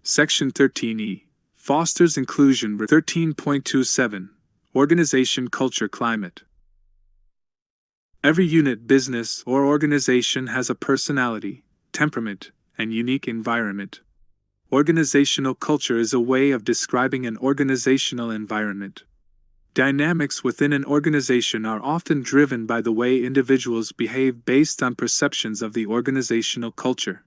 Section 13E fosters inclusion. 13.27 Organization Culture Climate. Every unit, business, or organization has a personality, temperament, and unique environment. Organizational culture is a way of describing an organizational environment. Dynamics within an organization are often driven by the way individuals behave based on perceptions of the organizational culture.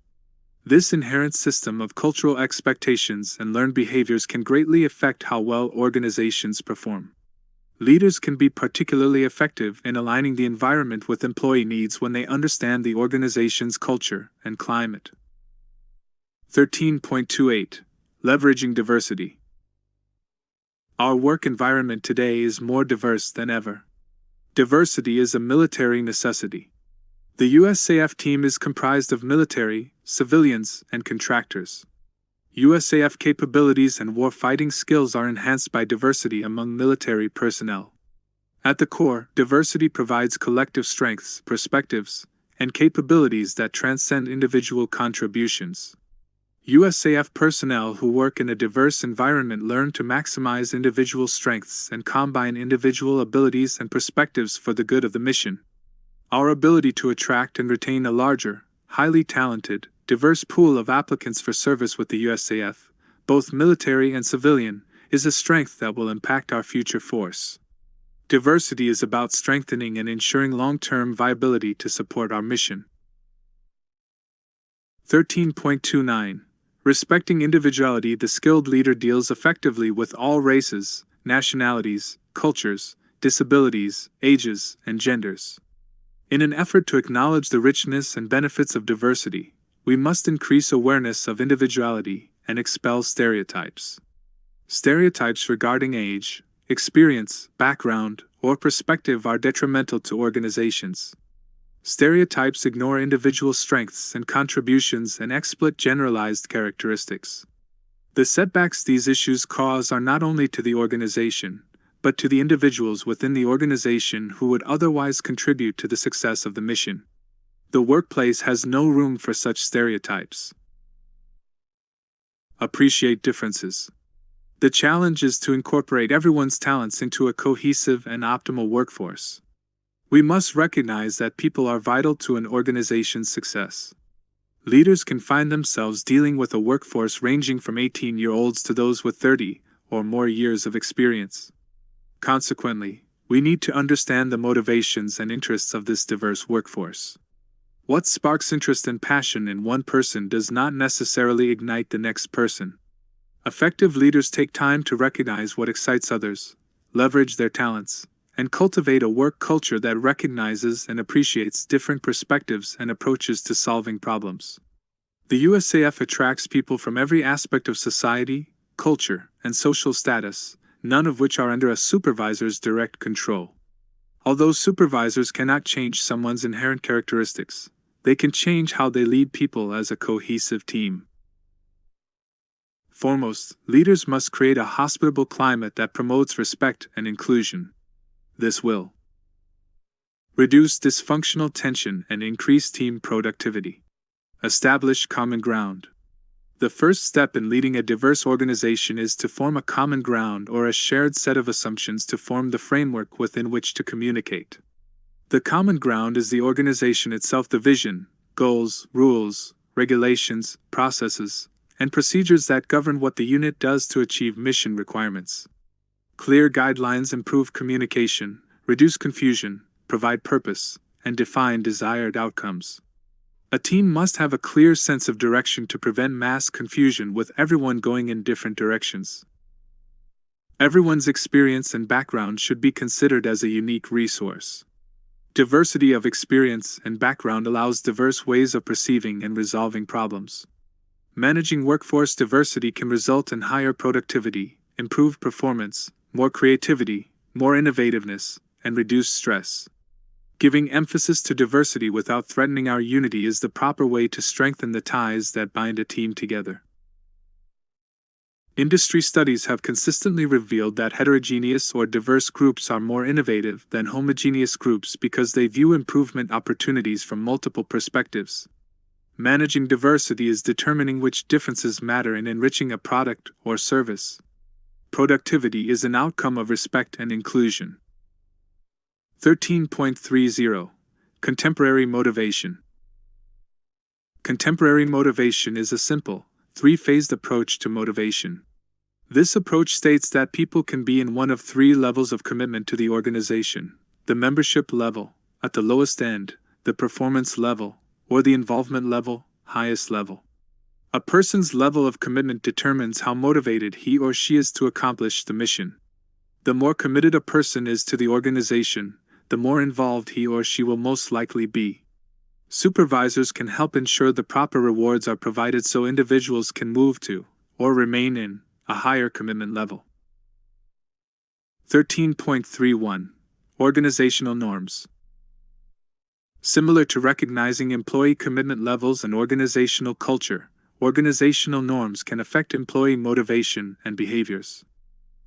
This inherent system of cultural expectations and learned behaviors can greatly affect how well organizations perform. Leaders can be particularly effective in aligning the environment with employee needs when they understand the organization's culture and climate. 13.28 Leveraging diversity. Our work environment today is more diverse than ever. Diversity is a military necessity. The USAF team is comprised of military, civilians, and contractors. USAF capabilities and war-fighting skills are enhanced by diversity among military personnel. At the core, diversity provides collective strengths, perspectives, and capabilities that transcend individual contributions. USAF personnel who work in a diverse environment learn to maximize individual strengths and combine individual abilities and perspectives for the good of the mission. Our ability to attract and retain a larger, highly talented, diverse pool of applicants for service with the USAF, both military and civilian, is a strength that will impact our future force. Diversity is about strengthening and ensuring long-term viability to support our mission. 13.29 Respecting individuality. The skilled leader deals effectively with all races, nationalities, cultures, disabilities, ages, and genders. In an effort to acknowledge the richness and benefits of diversity, we must increase awareness of individuality and expel stereotypes. Stereotypes regarding age, experience, background, or perspective are detrimental to organizations. Stereotypes ignore individual strengths and contributions and exploit generalized characteristics. The setbacks these issues cause are not only to the organization, but to the individuals within the organization who would otherwise contribute to the success of the mission. The workplace has no room for such stereotypes. Appreciate differences. The challenge is to incorporate everyone's talents into a cohesive and optimal workforce. We must recognize that people are vital to an organization's success. Leaders can find themselves dealing with a workforce ranging from 18-year-olds to those with 30 or more years of experience. Consequently, we need to understand the motivations and interests of this diverse workforce. What sparks interest and passion in one person does not necessarily ignite the next person. Effective leaders take time to recognize what excites others, leverage their talents, and cultivate a work culture that recognizes and appreciates different perspectives and approaches to solving problems. The USAF attracts people from every aspect of society, culture, and social status, none of which are under a supervisor's direct control. Although supervisors cannot change someone's inherent characteristics, they can change how they lead people as a cohesive team. Foremost, leaders must create a hospitable climate that promotes respect and inclusion. This will reduce dysfunctional tension and increase team productivity. Establish common ground. The first step in leading a diverse organization is to form a common ground or a shared set of assumptions to form the framework within which to communicate. The common ground is the organization itself, the vision, goals, rules, regulations, processes, and procedures that govern what the unit does to achieve mission requirements. Clear guidelines improve communication, reduce confusion, provide purpose, and define desired outcomes. A team must have a clear sense of direction to prevent mass confusion with everyone going in different directions. Everyone's experience and background should be considered as a unique resource. Diversity of experience and background allows diverse ways of perceiving and resolving problems. Managing workforce diversity can result in higher productivity, improved performance, more creativity, more innovativeness, and reduced stress. Giving emphasis to diversity without threatening our unity is the proper way to strengthen the ties that bind a team together. Industry studies have consistently revealed that heterogeneous or diverse groups are more innovative than homogeneous groups because they view improvement opportunities from multiple perspectives. Managing diversity is determining which differences matter in enriching a product or service. Productivity is an outcome of respect and inclusion. 13.30. Contemporary motivation. Contemporary motivation is a simple, three-phased approach to motivation. This approach states that people can be in one of three levels of commitment to the organization: the membership level, at the lowest end, the performance level, or the involvement level, highest level. A person's level of commitment determines how motivated he or she is to accomplish the mission. The more committed a person is to the organization, the more involved he or she will most likely be. Supervisors can help ensure the proper rewards are provided so individuals can move to, or remain in, a higher commitment level. 13.31. Organizational norms. Similar to recognizing employee commitment levels and organizational culture, organizational norms can affect employee motivation and behaviors.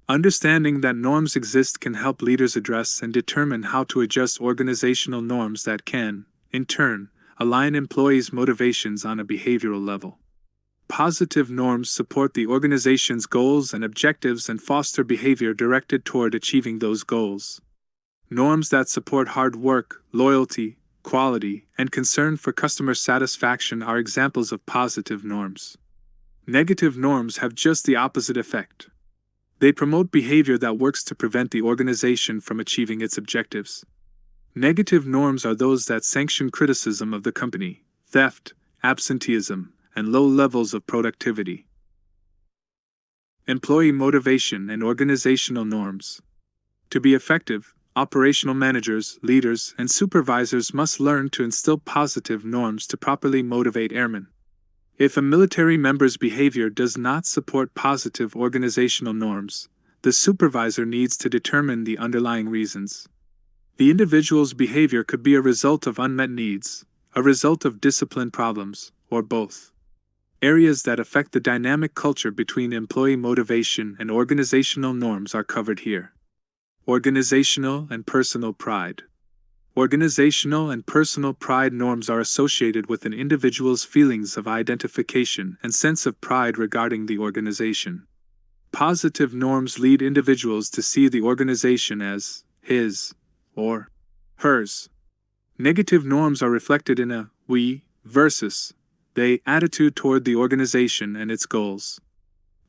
Understanding that norms exist can help leaders address and determine how to adjust organizational norms that can, in turn, align employees' motivations on a behavioral level. Positive norms support the organization's goals and objectives and foster behavior directed toward achieving those goals. Norms that support hard work, loyalty, quality, and concern for customer satisfaction are examples of positive norms. Negative norms have just the opposite effect. They promote behavior that works to prevent the organization from achieving its objectives. Negative norms are those that sanction criticism of the company, theft, absenteeism, and low levels of productivity. Employee motivation and organizational norms. To be effective, operational managers, leaders, and supervisors must learn to instill positive norms to properly motivate airmen. If a military member's behavior does not support positive organizational norms, the supervisor needs to determine the underlying reasons. The individual's behavior could be a result of unmet needs, a result of discipline problems, or both. Areas that affect the dynamic culture between employee motivation and organizational norms are covered here. Organizational and personal pride. Organizational and personal pride norms are associated with an individual's feelings of identification and sense of pride regarding the organization. Positive norms lead individuals to see the organization as his or hers. Negative norms are reflected in a we versus they attitude toward the organization and its goals.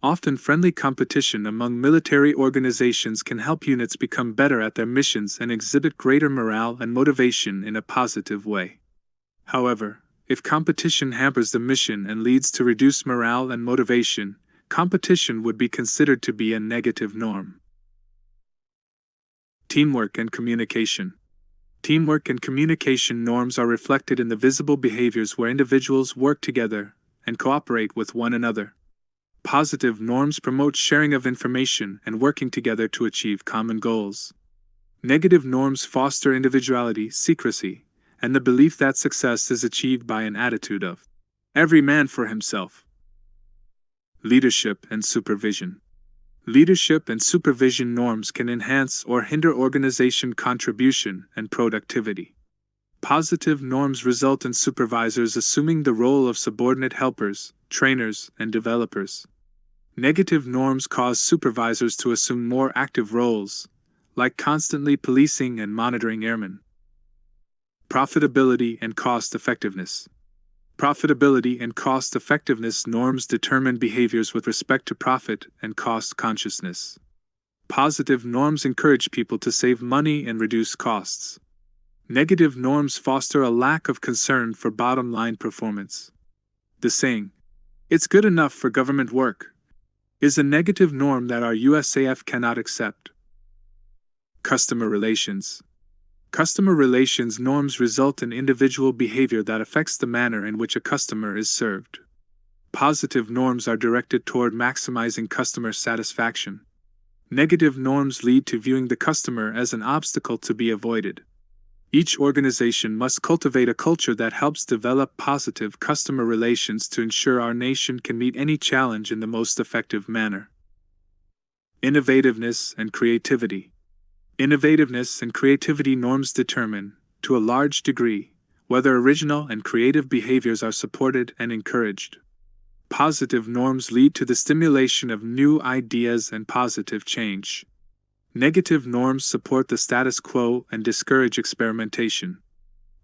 Often friendly competition among military organizations can help units become better at their missions and exhibit greater morale and motivation in a positive way. However, if competition hampers the mission and leads to reduced morale and motivation, competition would be considered to be a negative norm. Teamwork and communication. Teamwork and communication norms are reflected in the visible behaviors where individuals work together and cooperate with one another. Positive norms promote sharing of information and working together to achieve common goals. Negative norms foster individuality, secrecy, and the belief that success is achieved by an attitude of every man for himself. Leadership and supervision. Leadership and supervision norms can enhance or hinder organization contribution and productivity. Positive norms result in supervisors assuming the role of subordinate helpers, trainers, and developers. Negative norms cause supervisors to assume more active roles, like constantly policing and monitoring airmen. Profitability and cost effectiveness. Profitability and cost effectiveness norms determine behaviors with respect to profit and cost consciousness. Positive norms encourage people to save money and reduce costs. Negative norms foster a lack of concern for bottom-line performance. The saying, "It's good enough for government work," is a negative norm that our USAF cannot accept. Customer relations. Customer relations norms result in individual behavior that affects the manner in which a customer is served. Positive norms are directed toward maximizing customer satisfaction. Negative norms lead to viewing the customer as an obstacle to be avoided. Each organization must cultivate a culture that helps develop positive customer relations to ensure our nation can meet any challenge in the most effective manner. Innovativeness and creativity. Innovativeness and creativity norms determine, to a large degree, whether original and creative behaviors are supported and encouraged. Positive norms lead to the stimulation of new ideas and positive change. Negative norms support the status quo and discourage experimentation.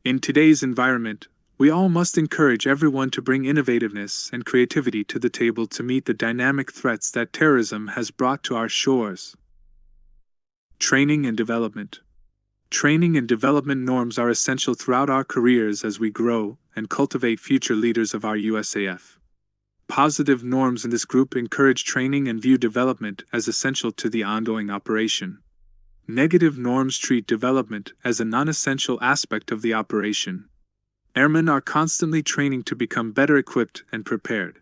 In today's environment, we all must encourage everyone to bring innovativeness and creativity to the table to meet the dynamic threats that terrorism has brought to our shores. Training and development. Training and development norms are essential throughout our careers as we grow and cultivate future leaders of our USAF. Positive norms in this group encourage training and view development as essential to the ongoing operation. Negative norms treat development as a non-essential aspect of the operation. Airmen are constantly training to become better equipped and prepared.